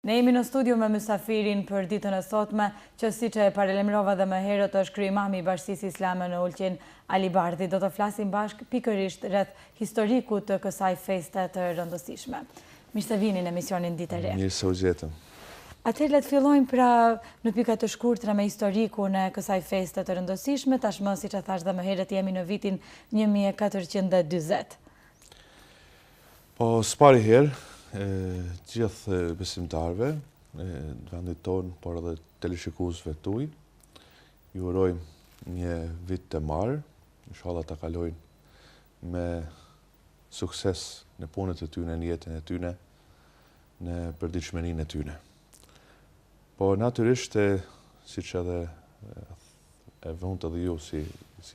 Ne jemi në studio me mysafirin për ditën e sotme, që siç e paralajmërova dhe më herët është kryemami i Bashkisë Islame në Ulqin, Ali Bardhi. Do të flasim bashkë pikërisht rreth historikut të kësaj feste të rëndësishme. Mirë se vini në emisionin Ditë e Re. Mirë se u gjetëm. Atëherë le të fillojmë pra në pika të shkurtra me historikun e kësaj feste të rëndësishme. Tashmë, siç e thash dhe më herët, jemi në vitin 1440. Po, s'pari herë, gjithë besimtarve, në vendit tonë, por edhe teleshikuesve tuaj, ju urojmë një vit të marë, inshallah ta kalojnë me sukses në punët e tyne, në jetën e tyne, në përditshmërinë e tyne. Po natyrisht, siç edhe e vënë edhe ju si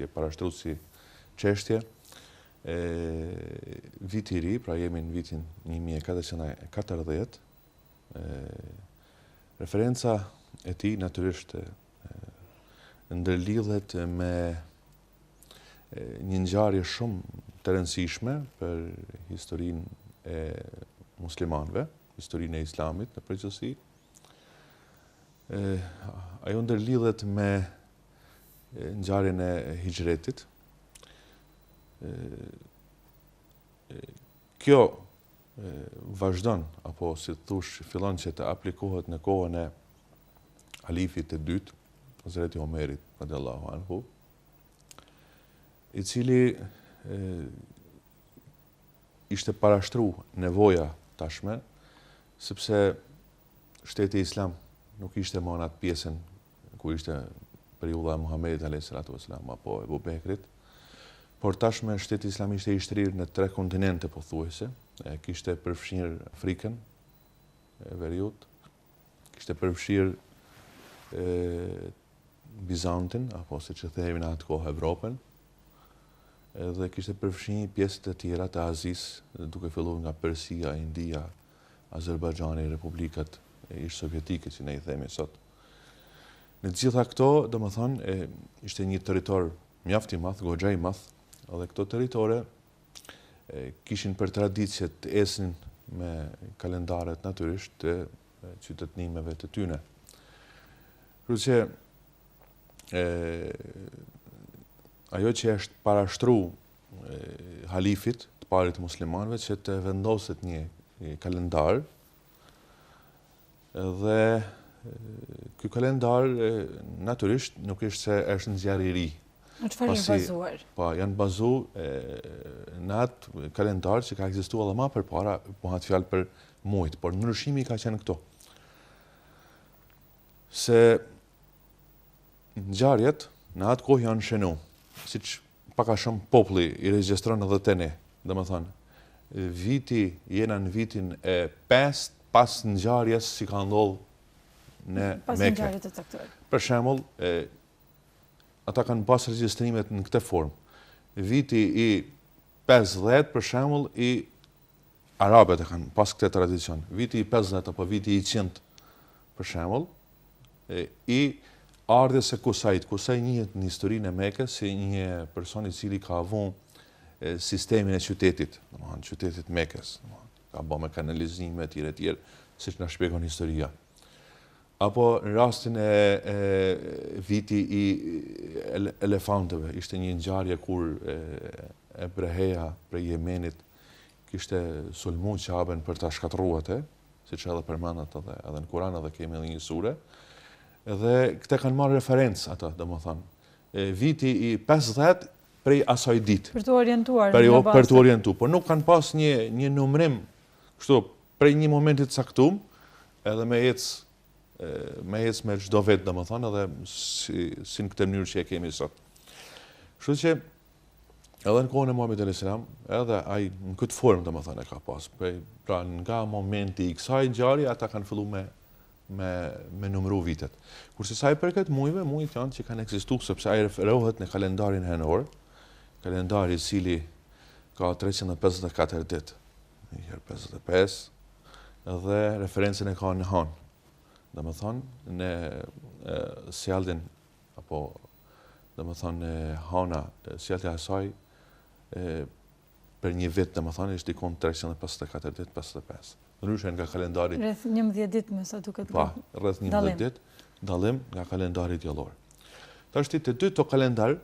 e parashtruar si çështje, viti i ri, pra jemi në vitin 1440, referenca e tij natyrisht ndërlidhet me një ngjarje shumë të rëndësishme për historinë e muslimanëve, historinë e Islamit në përgjithësi. Ajo ndërlidhet me ngjarjen e hijretit. Kjo vazhdon, apo si thush, fillon që të aplikohet në kohën e halifit të dytë, Hazreti Omerit, radhiyallahu anhu, i cili ishte parashtruar nevoja tashme, sepse shteti islam nuk ishte më në atë pjesën ku ishte periudha e Muhamedit alayhis salatu wassalam apo Ebu Bekrit, por tashme shteti islam ishte i shtrirë në 3 kontinente pothuajse, kishte përfshirë Afrikën e Veriut, kishte përfshirë Bizantin, apo siç e themi në atë kohë Evropën, dhe kishte përfshirë pjesë të tjera të Azisë, duke filluar nga Persia, India, Azerbajxhani, republikat ish-sovjetike, si ne i themi sot. Në të gjitha këto, domethënë, ishte një territor mjaft i madh, goxha i madh, dhe këto territore kishin për traditje të esin me kalendaret natyrisht të qytetënimeve të tyne. Kështu që ajo që është parashtruar halifit të parit të muslimanëve që të vendoset një kalendar, dhe ky kalendar natyrisht nuk ishte se është një zjarr i ri. Në çfarë janë bazuar? Po, janë bazuar në atë kalendar që ka ekzistuar edhe më përpara, bëhet fjalë për muajt, por ndryshimi ka qenë këto. Se ngjarjet në atë kohë janë shënu, siç pak a shumë populli i regjistron edhe te ne. Domethënë, viti jena në vitin e 5 pas ngjarjes si ka ndodhur në Mekë. Pas ngjarjes të caktuar. Për shembull, ata kanë pas regjistrimet në këtë formë. Viti i 50, për shembull, i arabët e kanë pas këtë tradicion. Viti i 50 apo viti i 100, për shembull, i ardhes së Kusajt. Kusaj njihet në historinë e Mekës si një person i cili ka avon sistemin e qytetit, domethënë qytetit Mekës, ka bërë me kanalizime etj etj, siç na shpjegon historia. Apo në rastin e viti i elefantëve, ishte një ngjarje kur Ebreheja prej Yemenit kishte sulmuar Qaben për ta shkatërruar atë, siç edhe përmendet edhe në Kur'an, edhe kemi edhe një sure. Dhe këta kanë marrë referencë ata, domethënë. Viti i 50 prej asaj ditë. Për të orientuar. Për të orientuar, por nuk kanë pas një numrim kështu prej një momenti të caktuar, edhe me ecë me çdo vet, domethënë, edhe si në këtë mënyrë që e kemi sot. Kështu që edhe në kohën e Muhamedit alayhis salam, edhe ai në këtë formë domethënë e ka pas. Pra nga momenti i kësaj ngjarje ata kanë filluar me numëru vitet. Kurse sa i përket muajve, muajt janë që kanë ekzistuar sepse ai referohet në kalendarin henor, kalendari i cili ka 354 ditë, një herë 55, dhe referencën e ka në han. Domethënë në sjelljen apo domethënë hana, sjellja e saj për një vit, domethënë ishte dikon 354 ditë, 55. ndryshe nga kalendari. Rreth 11 ditë me sa duket. Pa, rreth 11 ditë, dallim nga kalendari diellor. Tashti të dy të kalendar,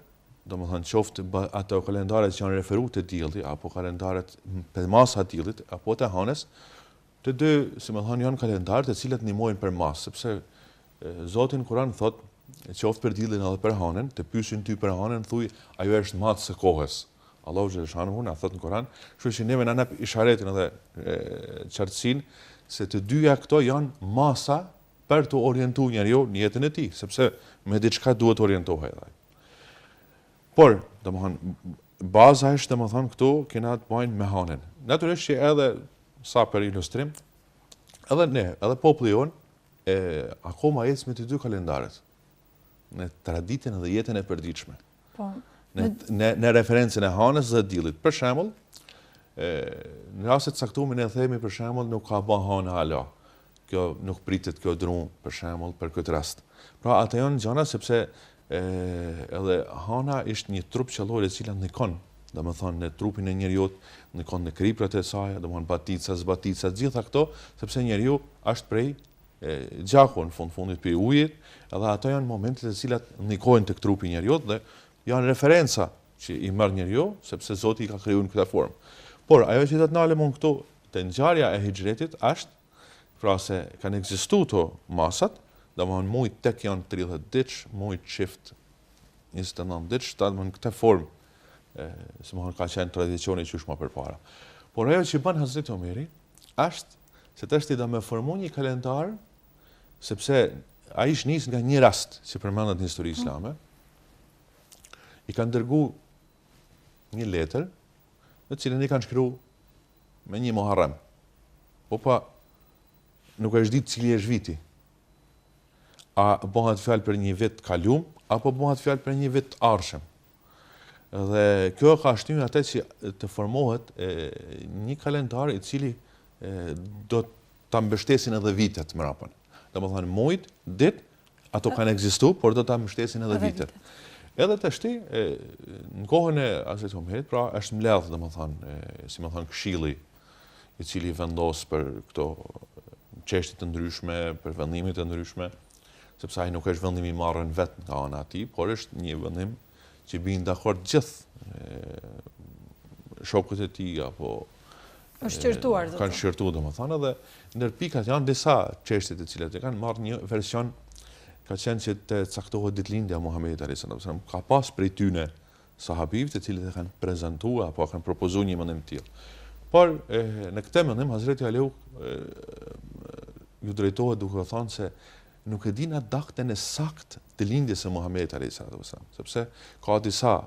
domethënë qoftë ato kalendaret që janë referuar te dielli apo kalendaret për masa e diellit apo të hënës, të dy, si më thonë, janë kalendar të cilat ndihmojnë për masë, sepse Zoti në Kur'an thot, qoftë për diellin edhe për hënën, të pyesin ty për hënën, thuj ajo është matës së kohës. Allahu xhaleshanuhu na thot në Kur'an, kështu që neve na nap isharetin edhe qartësinë se të dyja këto janë masa për të orientuar njeriu në jetën e tij, sepse me diçka duhet të orientohej ai. Por, domethënë, baza është domethënë këtu kena të bëjnë me hënën. Natyrisht që edhe sa për ilustrim, edhe populli jonë akoma ecë me të dy kalendaret në traditën dhe jetën e përditshme. Po. Në referencën e hënës dhe diellit. Për shembull, në rastet caktuar ne themi për shembull nuk ka bën hëna hala. Kjo nuk pritet kjo drum për shembull për këtë rast. Pra ato janë gjëra sepse edhe hëna është një trup qellor i cila ndikon, domethënë në trupin e njeriu, ndikon në kriprat e saj, domethënë batica, zbatica, gjitha këto, sepse njeriu është prej gjaku në fundit për ujit, edhe ato janë momentet e cilat ndikojnë tek trupi i njeriu dhe janë referenca që i merr njeriu, sepse Zoti i ka krijuar në këtë formë. Por ajo që do të nalem unë këtu te ngjarja e hijretit është pra se kanë ekzistuar to masat, domethënë mujt tek janë 30 ditë, mujt çift 29 ditë, domethënë këtë formë se më ka qenë tradicioni që është më përpara. Por ajo që bën Hazreti Omeri është se tash do më formu një kalendar sepse ai është nis nga një rast që përmendet në historinë islame. I kanë dërgu një letër në cilën i kanë shkruar me një Muharram. Po pa nuk është ditë cili është viti. A bëhet fjalë për një vit kalum apo bëhet fjalë për një vit ardhshëm. Dhe kjo ka shtyrë atë që të formohet një kalendar i cili do ta mbështesin edhe vitet më rapën. Domethënë muajt, ditë, ato kanë ekzistuar, por do ta mbështesin edhe vitet. Edhe tashti në kohën e Hazreti Omerit, pra është mbledh domethënë, si më thon këshilli i cili vendos për këto çështje të ndryshme, për vendime të ndryshme, sepse ai nuk është vendim i marrën vetë nga ana e tij, por është një vendim që bin dakord gjithë shokët e tij apo është shqyrtuar, kanë shqyrtuar domethënë, edhe ndër pikat janë disa çështje të cilat e kanë marrë një version ka qenë që të caktohet ditëlindja e Muhamedit alayhis salam. Ka pas prej tyne sahabivë të cilët e kanë prezantuar apo kanë propozuar një mendim të tillë. Por në këtë mendim Hazreti Aliu ju drejtohet duke thënë se nuk e din atë daktën e saktë të lindjes së Muhamedit alayhis salam, sepse ka disa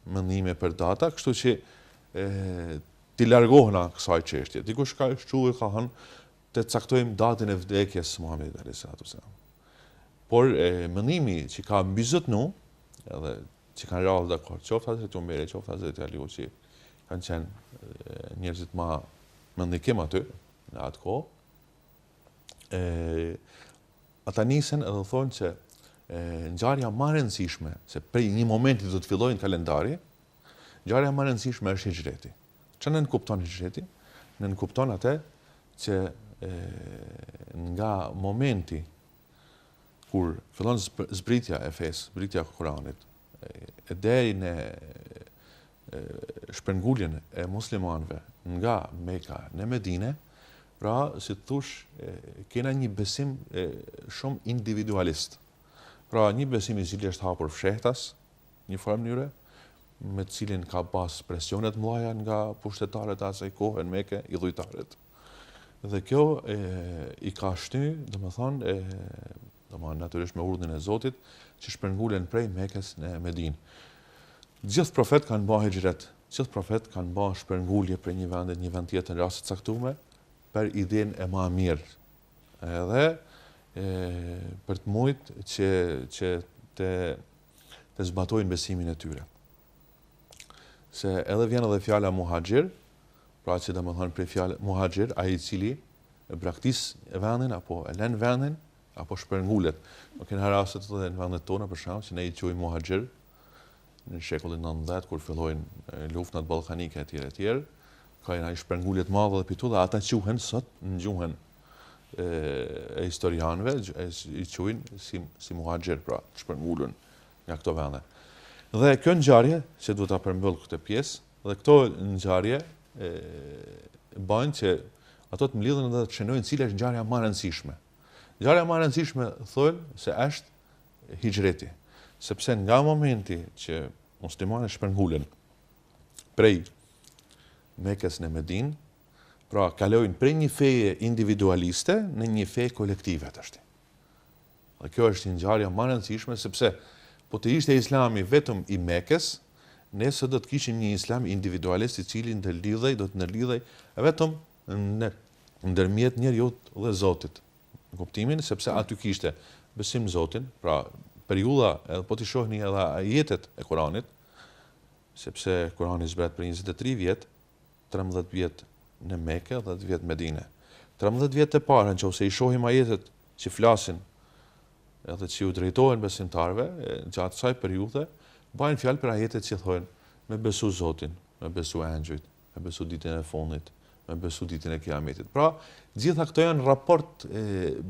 mendime për data, kështu që ti largohen nga kësaj çështje. Dikush ka shtuar ka thënë të caktojmë datën e vdekjes së Muhamedit alayhis salam. Por mendimi që ka mbyzotnu, edhe që kanë rrallë dakord, qoftë Hazreti Omeri, qoftë Hazreti Aliu, që kanë qenë njerëzit më mendikim aty në atë kohë, ata nisen edhe thonë që ngjarja më e rëndësishme, se prej një momenti do të fillojnë kalendari, ngjarja më e rëndësishme është hijreti. Çfarë nënkupton hijreti? Nënkupton atë që nga momenti kur fillon zbritja e fesë, zbritja e Kuranit, deri në shpërnguljen e muslimanëve nga Mekka në Medinë, pra si thosh kena një besim shumë individualist. Pra një besim i cili është hapur fshehtas, një farë mënyre, me të cilin ka pas presionet mëdha nga pushtetarët e asaj kohe në Mekë, idhujtarët. Dhe kjo i ka shtyr, domethënë natyrisht me urdhën e Zotit, që shpërngulen prej Mekës në Medinë. Gjithë profet kanë bërë hijret, gjithë profet kanë bërë shpërngulje prej një vendi në një vend tjetër në raste të caktuara për idenë e më mirë. Edhe për të mujt që të zbatojnë besimin e tyre. Se edhe vjen edhe fjala muhaxhir, pra që domethënë prej fjalë muhaxhir, ai i cili e braktis vendin apo e lën vendin apo shpërngulet. Nuk kanë rastet edhe në vendet tona për shkak që ne i quajmë muhaxhir në shekullin 19 kur fillojnë luftrat ballkanike etj. ka i shpërngullet madhe dhe pitu, dhe ata quhen sot në gjuhën e historianëve, i quajnë si muhajgjer, pra shpërngullën nga këto vende. Dhe kjo ngjarje, që duhet ta përmbyll këtë pjesë, dhe këto ngjarje bajnë që ato të mlidhen dhe të shënojnë cila është ngjarja më e rëndësishme. Ngjarja më e rëndësishme thonë se është hijreti, sepse nga momenti që muslimanët shpërngulen prej Mekës në Medinë, pra kalojnë prej një feje individualiste në një fe kolektive tash. Dhe kjo është një ngjarje më e rëndësishme sepse po të ishte Islami vetëm i Mekës, nëse do të kishim një Islam individualist i cili do të ndërlidhej vetëm ndërmjet njeriut dhe Zotit. Në kuptimin sepse aty kishte besim Zotin, pra periudha edhe po t'i shohni edhe ajetet e Kuranit, sepse Kurani zbret për 23 vjet, 13 vjet në Mekë dhe 10 vjet në Medinë. 13 vjet e para, nëse i shohim ajetet që flasin edhe që u drejtohen besimtarëve gjatë kësaj periudhe, bajnë fjalë për ajetet që thonë me besu Zotin, me besu angjujt, me besu ditën e fundit, me besu ditën e Kiametit. Pra, gjitha këto janë raport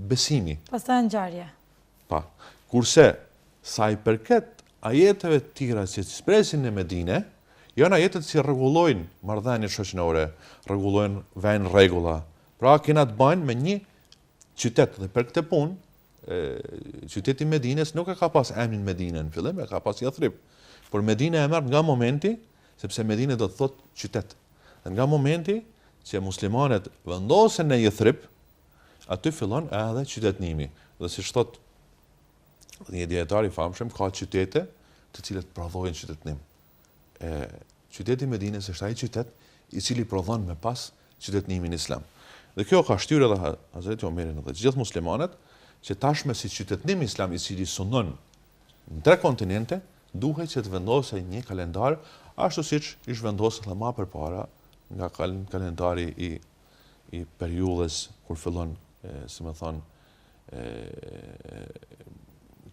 besimi. Pastaj ngjarje. Pa. Kurse sa i përket ajeteve të tjera që shpresin në Medinë, janë ajetet që rregullojnë marrëdhëniet shoqërore, rregullojnë vend rregulla. Pra kena të bëjnë me një qytet dhe për këtë punë, qyteti Medinës nuk e ka pas emrin Medinë në fillim, e ka pas Yathrib. Por Medina e merr nga momenti, sepse Medinë do të thotë qytet. Dhe nga momenti që muslimanët vendosen në Yathrib, aty fillon edhe qytetnimi. Dhe siç thot një dietar i famshëm, ka qytete të cilët prodhojnë qytetnim. Qyteti Medinës është ai qytet i cili prodhon me pas qytetnimin islam. Dhe kjo ka shtyrë edhe Hazreti Omerin dhe gjithë muslimanët që tashme si qytetnim islam i cili sunon në 3 kontinente, duhet që të vendosej një kalendar, ashtu siç ish vendosur edhe më përpara nga kalendari i periudhës kur fillon, si më thon,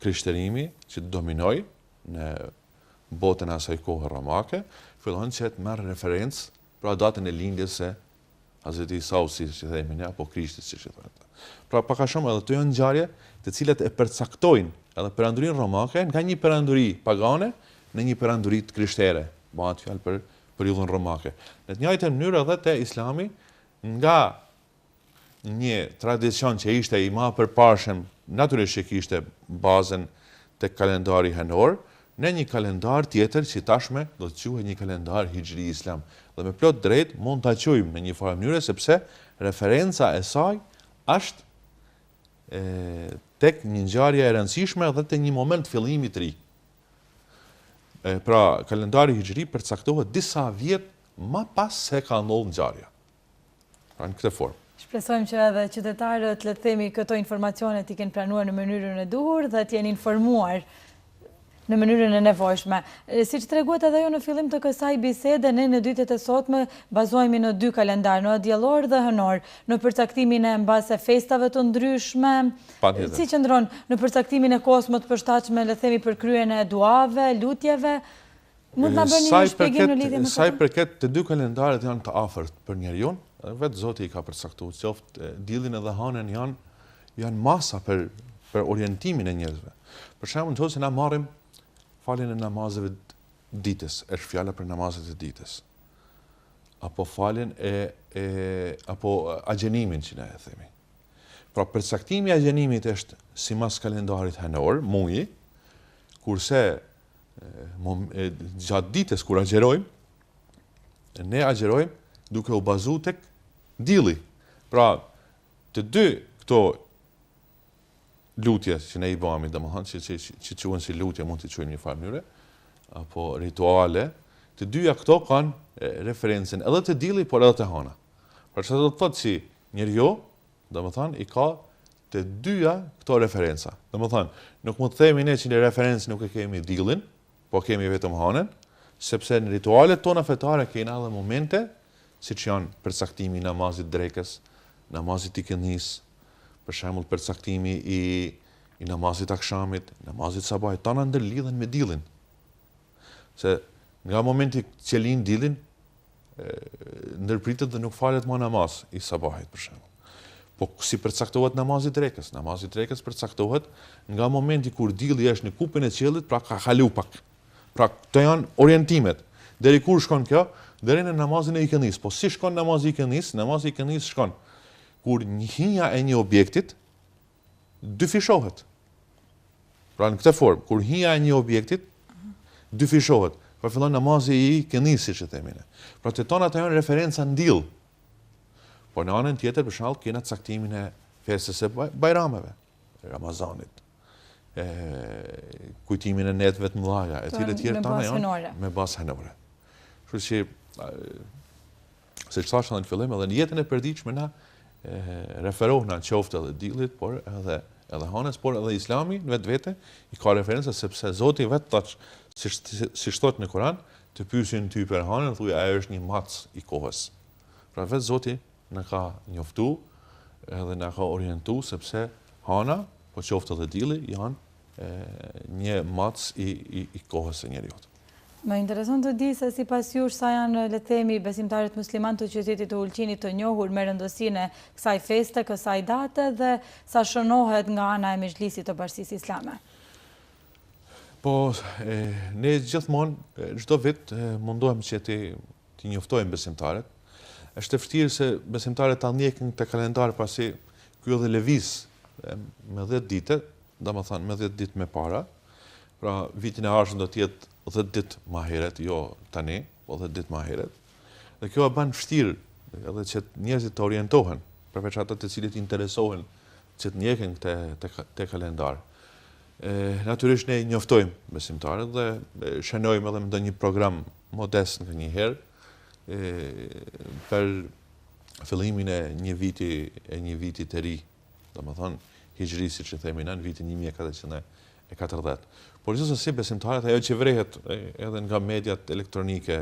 krishterimi që dominoi në botën e asaj kohe romake, fillon që të merr referencë pra datën e lindjes së Hazreti Isau, si që themi ne, apo Krishtit, si që thonë. Pra paka shumë edhe të janë ngjarje të cilat e përcaktojnë edhe perandurinë romake nga një peranduri pagane në një peranduri të krishtere, bëhet fjalë për periudhën romake. Në të njëjtën mënyrë edhe te Islami, nga një tradicion që ishte i më përparshëm, natyrisht që kishte bazën tek kalendari henor, në një kalendar tjetër që tashme do të quhet një kalendar hijri islam. Dhe me plot drejt mund ta quajmë në një farë mënyrë sepse referenca e saj është tek një ngjarje e rëndësishme dhe tek një moment fillimi të ri. Pra, kalendari hijri përcaktohet disa vjet më pas se ka ndodhur ngjarja. Pra në këtë formë. Shpresojmë që edhe qytetarët, le të themi, këto informacione t'i kenë pranuar në mënyrën e duhur dhe t'jenë informuar në mënyrën e nevojshme. Siç treguat edhe ju në fillim të kësaj bisede, ne në ditët e sotme bazohemi në 2 kalendar, në diellor dhe hënor, në përcaktimin e mbase festave të ndryshme, si qëndron në përcaktimin e kohës më të përshtatshme, le të themi, për kryen e duave, lutjeve. Mund na bëni një shpjegim në lidhje me këtë? Sa i përket të 2 kalendaret janë të afërt për njeriu, vetë Zoti i ka përcaktuar, qoftë diellin edhe hënën janë masa për orientimin e njerëzve. Për shembull, nëse na marrim faljen e namazeve ditës, është fjala për namazet e ditës. Apo faljen apo agjenimin që ne e themi. Pra përcaktimi i agjenimit është sipas kalendarit henor, muji, kurse gjatë ditës kur agjerojmë, ne agjerojmë duke u bazuar tek dielli. Pra, të 2 këto lutje që ne i bëmi, domethënë që quhen si lutje, mund t'i quajmë një farë mënyre, apo rituale, të dyja këto kanë referencën edhe të dielli, por edhe të hëna. Për çfarë do të thotë si njeriu, domethënë i ka të dyja këto referenca. Domethënë, nuk mund të themi ne që në referencë nuk e kemi diellin, po kemi vetëm hënën, sepse në ritualet tona fetare kena edhe momente, siç janë përcaktimi i namazit drekës, namazit ikindis, për shembull përcaktimi i namazit akshamit, namazit sabahit, tana ndërlidhen me diellin. Se nga momenti që lind diellin, ndërpritet dhe nuk falet më namaz i sabahit për shembull. Po si përcaktohet namazi i drekës? Namazi i drekës përcaktohet nga momenti kur dielli është në kupën e qiellit, pra ka kalu pak. Pra këto janë orientimet. Deri kur shkon kjo? Deri në namazin e ikënnis. Po si shkon namazi i ikënnis? Namazi i ikënnis shkon kur njëhinja e një objektit dyfishohet. Pra në këtë formë, kur hinja e një objektit dyfishohet. Pra fillon namazi i ikënnis, siç e themi ne. Pra të tona ato janë referenca në diell. Po në anën tjetër, për shembull, kena caktimin e festës së bajrameve, Ramazanit, kujtimin e netëve të mëdha, tjera tona janë me bazë henore. Kështu që, siç thash në fillim, edhe në jetën e përditshme na referohna qoftë edhe diellit, por edhe hanës, por edhe Islami në vetvete i ka referenca sepse Zoti vetë thash, siç thotë në Kur'an, të pyesin ty për hanën, thuaj ajo është një mac i kohës. Pra vetë Zoti në ka njoftu edhe në ka orientu sepse hana, po qoftë edhe dielli, janë një mac i kohës së njeriut. Më intereson të di se sipas jush sa janë, le të themi, besimtarët musliman të qytetit të Ulqinit të njohur me rëndësinë e kësaj feste, kësaj date dhe sa shënohet nga ana e Mezhlisit të Bashkisë Islame. Po, ne gjithmonë, çdo vit mundohemi që t'i njoftojmë besimtarët. Është e vërtetë se besimtarët ta ndjekin te kalendari pasi ky edhe lëviz me 10 ditë, domethënë me 10 ditë më para. Pra vitin e ardhshëm do të jetë 10 ditë më herët, jo tani, po 10 ditë më herët. Dhe kjo e bën vështirë edhe që njerëzit të orientohen, përveç ata të cilët interesohen që të ndjekin te kalendar. Natyrisht ne njoftojmë besimtarët dhe shënojmë edhe me ndonjë program modest ndonjëherë për fillimin e një viti të ri, domethënë hijri, siç e themi në vitin 1440. Por gjithsesi besimtarët ajo që vrehet edhe nga mediat elektronike,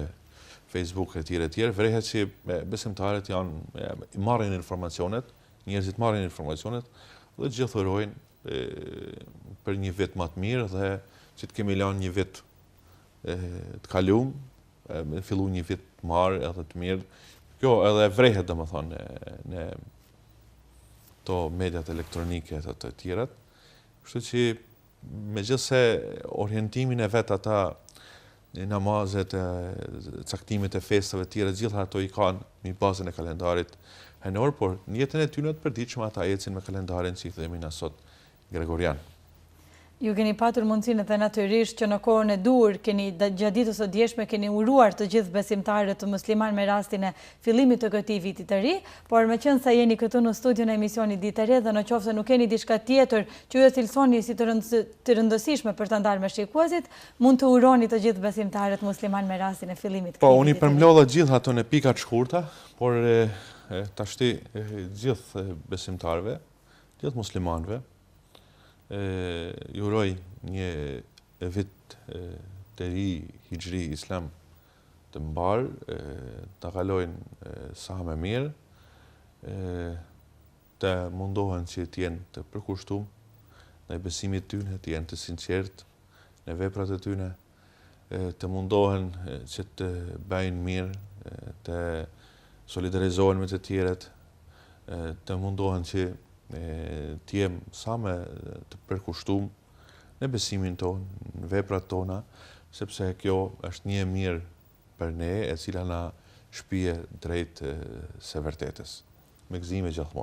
Facebook e tjerë, vrehet që besimtarët marrin informacionet, njerëzit marrin informacionet dhe gjithërojnë për një vit më të mirë dhe që të kemi lanë një vit të kaluar, me fillu një vit të marrë edhe të mirë. Kjo edhe vrehet domethënë në to mediat elektronike të tjerat. Kështu që megjithse orientimin e vet ata namazet, caktimet e festave të tjera, gjitha ato i kanë me bazën e kalendarit henor, por në jetën e tyre të përditshme ata ecin me kalendarin që i themi na sot gregorian. Ju keni patur mundësinë edhe natyrisht që në kohën e dur, gjatë ditës së djeshme keni uruar të gjithë besimtarët të musliman me rastin e fillimit të këtij viti të ri, por meqense se jeni këtu në studion e emisionit Ditë e Re dhe nëse nuk keni diçka tjetër që ju cilësoni si të rëndësishme për ta ndarë me shikuesit, mund të uroni të gjithë besimtarët musliman me rastin e fillimit të këtij viti. Po, unë i përmbledha gjithë ato në pika të shkurta, por tashti gjithë besimtarëve, gjithë muslimanëve, ju uroj një vit të ri hijri islam të mbar, të kalojnë sa më mirë, të mundohen që të jenë të përkushtuar në besimin e tyre, të jenë të sinqert në veprat e tyre, të mundohen që të bëjnë mirë, të solidarizohen me të tjerët, të mundohen që të jem sa më të përkushtuar në besimin tonë, në veprat tona, sepse kjo është një mirë për ne, e cila na shpije drejt së vërtetës. Me gëzime gjithmonë.